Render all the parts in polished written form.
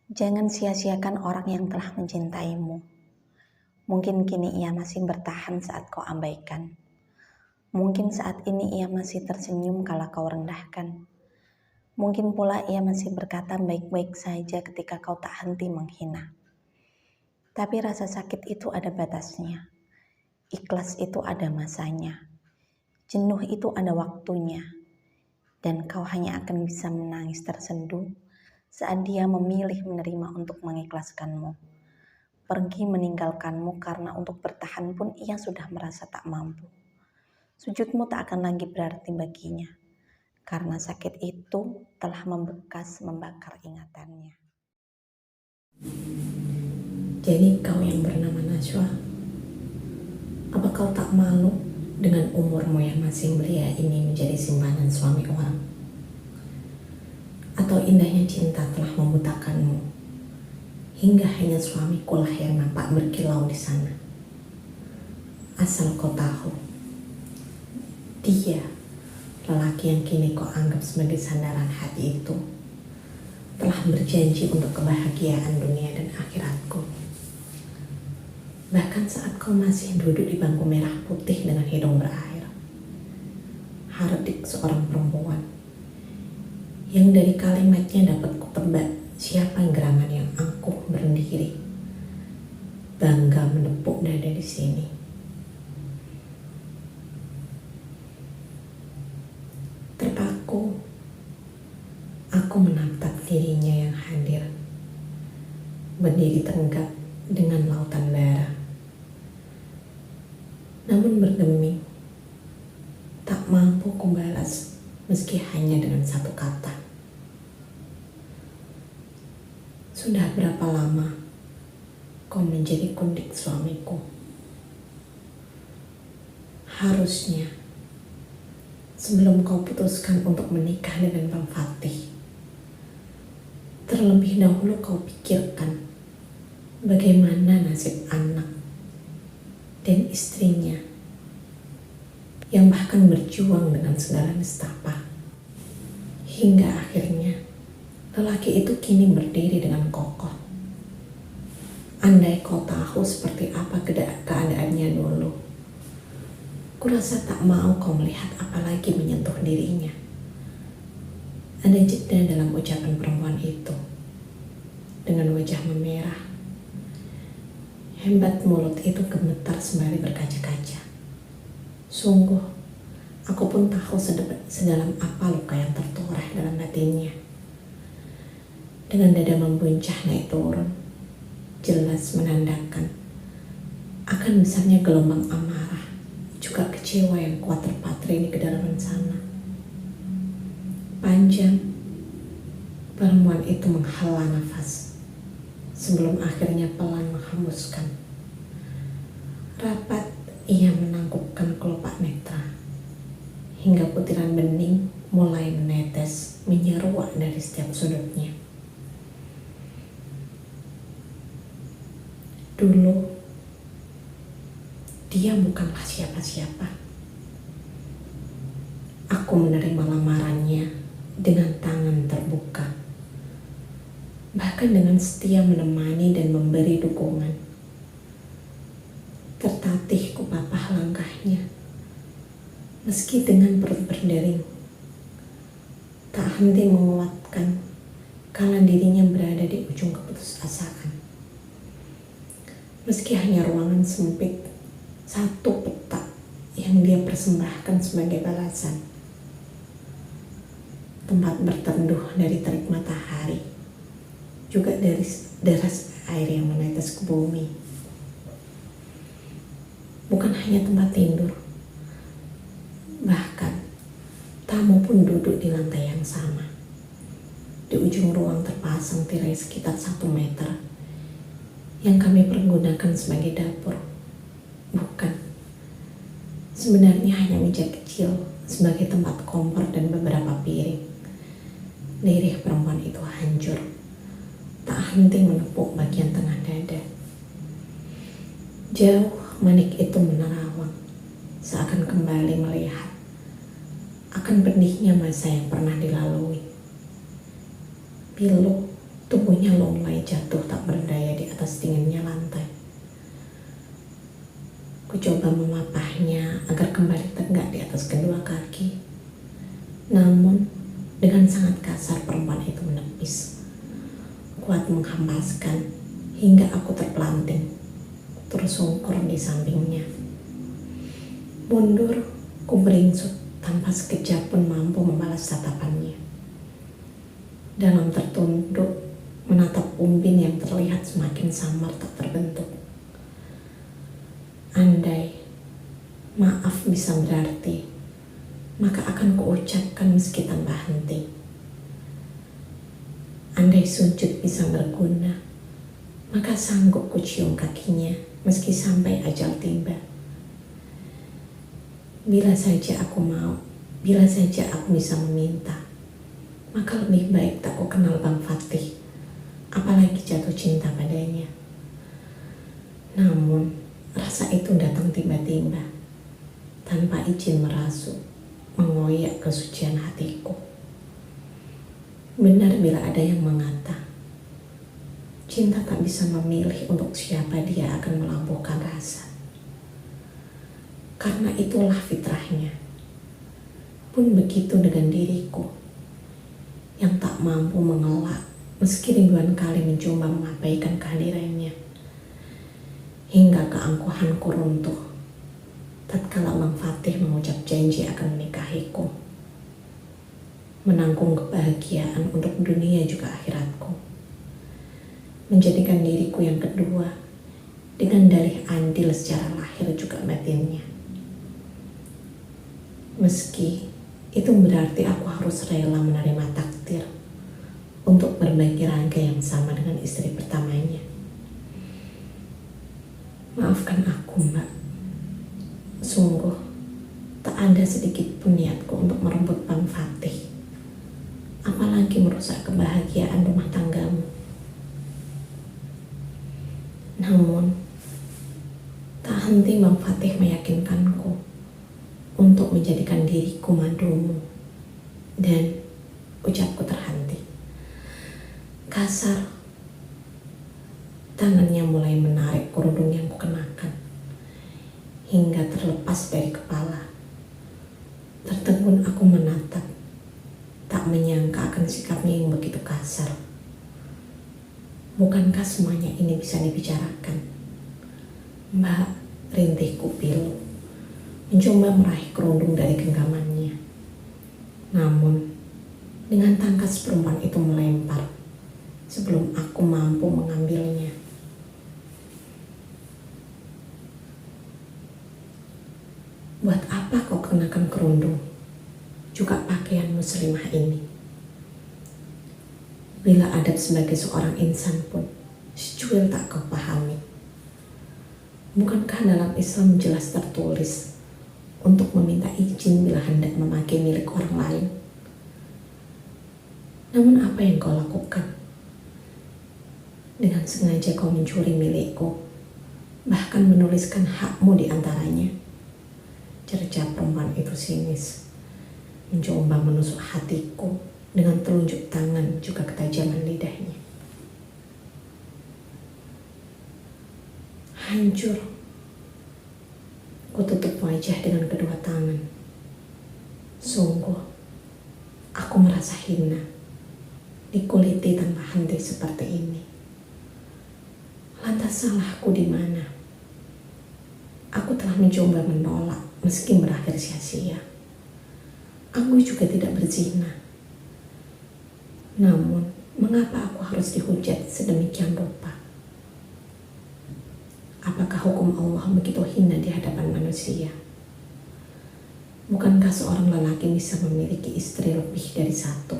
Jangan sia-siakan orang yang telah mencintaimu. Mungkin kini ia masih bertahan saat kau abaikan. Mungkin saat ini ia masih tersenyum kala kau rendahkan. Mungkin pula ia masih berkata baik-baik saja ketika kau tak henti menghina. Tapi rasa sakit itu ada batasnya. Ikhlas itu ada masanya. Jenuh itu ada waktunya. Dan kau hanya akan bisa menangis tersenduh saat dia memilih menerima untuk mengikhlaskanmu. Pergi meninggalkanmu karena untuk bertahan pun ia sudah merasa tak mampu. Sujudmu tak akan lagi berarti baginya, karena sakit itu telah membekas membakar ingatannya. Jadi kau yang bernama Najwa, apa kau tak malu dengan umurmu yang masih belia ini menjadi simpanan suami orang? Atau indahnya cinta telah membutakanmu, hingga hanya suamikulah yang nampak berkilau di sana? Asal kau tahu, dia, lelaki yang kini kau anggap sebagai sandaran hati itu, telah berjanji untuk kebahagiaan dunia dan akhiratku. Bahkan saat kau masih duduk di bangku merah putih dengan hidung berair, hardik seorang perempuan yang dari kalimatnya dapat kutebak siapa gerangan yang angkuh berdiri, bangga menepuk dada di sini. Terpaku, aku menatap dirinya yang hadir, berdiri tegak dengan lautan bara. Namun bergeming, tak mampu kubalas meski hanya dengan satu kata. Sudah berapa lama kau menjadi kundik suamiku? Harusnya sebelum kau putuskan untuk menikah dengan Bang Fatih, terlebih dahulu kau pikirkan bagaimana nasib anak dan istrinya yang bahkan berjuang dengan segala nestapa. Hingga akhirnya lelaki itu kini berdiri dengan kokoh. Andai kau tahu seperti apa keadaannya dulu, kurasa tak mau kau melihat apalagi menyentuh dirinya. Ada jeda dalam ucapan perempuan itu. Dengan wajah memerah, hebat mulut itu gemetar sembari berkaca-kaca. Sungguh, aku pun tahu sedalam apa luka yang tertoreh dalam batinnya. Dengan dada membuncah naik turun, jelas menandakan akan besarnya gelombang amarah, juga kecewa yang kuat terpatri di kedalaman sana. Panjang, perempuan itu menghela nafas sebelum akhirnya pelan menghembuskan. Rapat ia menangkupkan kelopak netra hingga butiran bening mulai menetes menyeruak dari setiap sudutnya. Dulu dia bukanlah siapa-siapa. Aku menerima lamarannya dengan tangan terbuka, bahkan dengan setia menemani dan memberi dukungan. Tertatih kupapah langkahnya, meski dengan perut berdering, tak henti menguatkan kala dirinya berada di ujung keputusasaan. Meski hanya ruangan sempit, satu peta yang dia persembahkan sebagai balasan. Tempat berteduh dari terik matahari, juga dari deras air yang menetes ke bumi. Bukan hanya tempat tidur, bahkan tamu pun duduk di lantai yang sama. Di ujung ruang terpasang tirai sekitar 1 meter yang kami pergunakan sebagai dapur. Bukan, sebenarnya hanya meja kecil sebagai tempat kompor dan beberapa piring. Lirih perempuan itu hancur, tak henti menepuk bagian tengah dada. Jauh manik itu menerawang, seakan kembali melihat akan pedihnya masa yang pernah dilalui. Pilu Tubuhnya lunglai jatuh tak berdaya di atas dinginnya lantai. Ku coba memapahnya agar kembali tegak di atas kedua kaki. Namun, dengan sangat kasar perempuan itu menepis. Kuat menghempaskan hingga aku terpelanting, tersungkur di sampingnya. Mundur, ku beringsut tanpa sekejap pun mampu membalas tatapannya. Dalam tertunduk, menatap umbin yang terlihat semakin samar tak terbentuk. Andai maaf bisa berarti, maka akan kuucapkan meski tanpa henti. Andai sujud bisa berguna, maka sanggup kucium kakinya meski sampai ajal tiba. Bila saja aku mau, bila saja aku bisa meminta, maka lebih baik tak ku kenal Bang Fatih, apalagi jatuh cinta padanya. Namun, rasa itu datang tiba-tiba, tanpa izin merasuk, mengoyak kesucian hatiku. Benar bila ada yang mengata, cinta tak bisa memilih untuk siapa dia akan melabuhkan rasa. Karena itulah fitrahnya. Pun begitu dengan diriku, yang tak mampu mengelak meski ribuan kali mencoba mengabaikan kehadirannya. Hingga keangkuhanku runtuh tatkala Bang Fatih mengucap janji akan menikahiku, menanggung kebahagiaan untuk dunia juga akhiratku, menjadikan diriku yang kedua dengan dalih andil secara lahir juga batinnya. Meski itu berarti aku harus rela menerima takdir untuk berbagi raga yang sama dengan istri pertamanya. Maafkan aku, Mbak. Sungguh, tak ada sedikit pun niatku untuk merebut Bang Fatih, apalagi merusak kebahagiaan rumah tanggamu. Namun, tak henti Bang Fatih meyakinkanku untuk menjadikan diriku madumu, dan ucapku terhenti. Kasar, tangannya mulai menarik kerudung yang kukenakan hingga terlepas dari kepala. Tertegun aku menatap, tak menyangka akan sikapnya yang begitu kasar. Bukankah semuanya ini bisa dibicarakan? Mbak, rintihku pilu, mencoba meraih kerudung dari genggamannya. Namun, dengan tangkas perempuan itu melempar sebelum aku mampu mengambilnya. Buat apa kau kenakan kerudung, juga pakaian muslimah ini? Bila adab sebagai seorang insan pun secuil tak kau pahami. Bukankah dalam Islam jelas tertulis untuk meminta izin bila hendak memakai milik orang lain? Namun apa yang kau lakukan? Dengan sengaja kau mencuri milikku, bahkan menuliskan hakmu di antaranya. Cerca perempuan itu sinis, mencoba menusuk hatiku dengan telunjuk tangan juga ketajaman lidahnya. Hancur, ku tutup wajah dengan kedua tangan. Sungguh, aku merasa hina, dikuliti tanpa henti seperti ini. Lantas salahku di mana? Aku telah mencoba menolak meski berakhir sia-sia. Aku juga tidak berzina. Namun, mengapa aku harus dihujat sedemikian rupa? Apakah hukum Allah begitu hina di hadapan manusia? Bukankah seorang lelaki bisa memiliki istri lebih dari satu,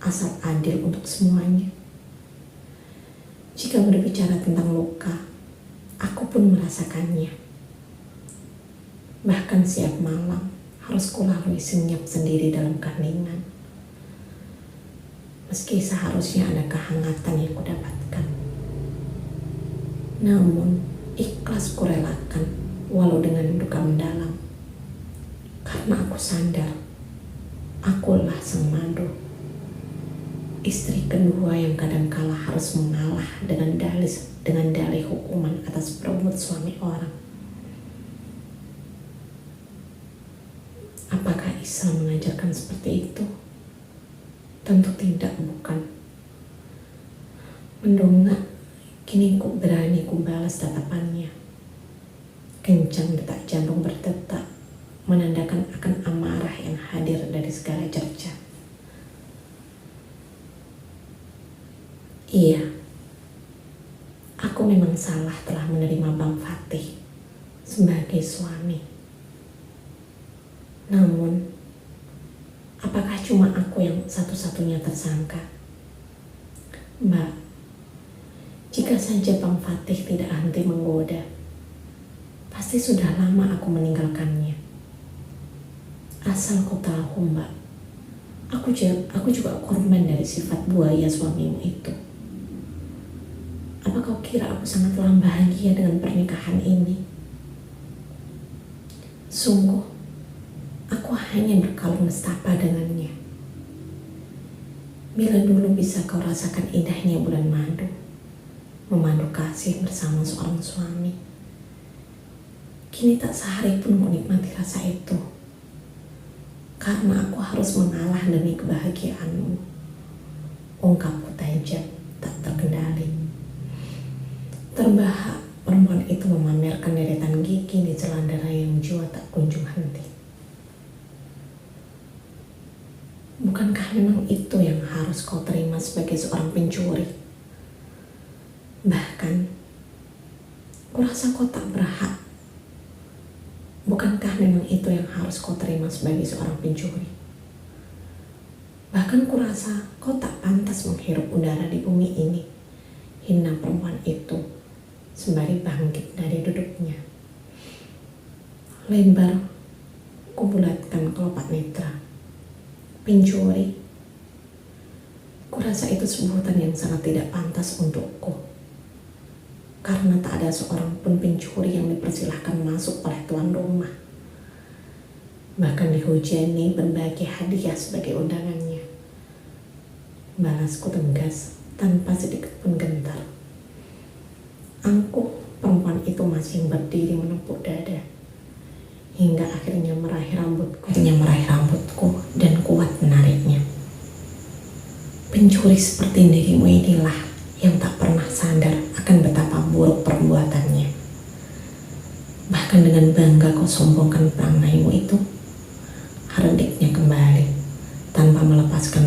asal adil untuk semuanya? Jika berbicara tentang luka, aku pun merasakannya. Bahkan siap malam harus kulalui senyap sendiri dalam keheningan. Meski seharusnya ada kehangatan yang kudapatkan. Namun, ikhlas kurelakan walau dengan duka mendalam. Karena aku sadar, akulah sang madu. istri kedua yang kadangkala harus mengalah dengan dalih hukuman atas perbuatan suami orang. Apakah Islam mengajarkan seperti itu? Tentu tidak, bukan. Mendongak, kini ku berani ku balas tatapannya. Kencang detak jantung berdetak, menandakan akan amarah yang hadir dari segala cerca. Iya, aku memang salah telah menerima Bang Fatih sebagai suami. Namun, apakah cuma aku yang satu-satunya tersangka? Mbak, jika saja Bang Fatih tidak henti menggoda, pasti sudah lama aku meninggalkannya. Asal kau tahu, Mbak, aku juga korban dari sifat buaya suamimu itu. Apa kau kira aku sangatlah bahagia dengan pernikahan ini? Sungguh, aku hanya berkalung nestapa dengannya. Bila dulu bisa kau rasakan indahnya bulan madu, memandu kasih bersama seorang suami, kini tak sehari pun ku nikmati rasa itu. Karena aku harus mengalah demi kebahagiaanmu. Ungkapku tajam, tak terkendali. Terbahak, perempuan itu memamerkan deretan gigi di celandara yang jua tak kunjung henti. Bukankah memang itu yang harus kau terima sebagai seorang pencuri? Bahkan, kurasa kau tak berhak. Bukankah memang itu yang harus kau terima sebagai seorang pencuri? Bahkan kurasa kau tak pantas menghirup udara di bumi ini. Hina perempuan itu sembari bangkit dari duduknya. Lebar, kubulatkan kelopak netra. Pencuri. Kurasa itu sebutan yang sangat tidak pantas untukku. Karena tak ada seorang pun pencuri yang dipersilahkan masuk oleh tuan rumah. Bahkan dihujani berbagai hadiah sebagai undangannya. Balasku tegas tanpa sedikit pun gentar. Angkuh, perempuan itu masih berdiri menepuk dada. Hingga akhirnya meraih rambutku dan kuat menariknya. Pencuri seperti dirimu inilah yang tak pernah sadar akan betapa buruk perbuatannya. Bahkan dengan bangga kau sombongkan perangaimu itu, hardiknya kembali tanpa melepaskan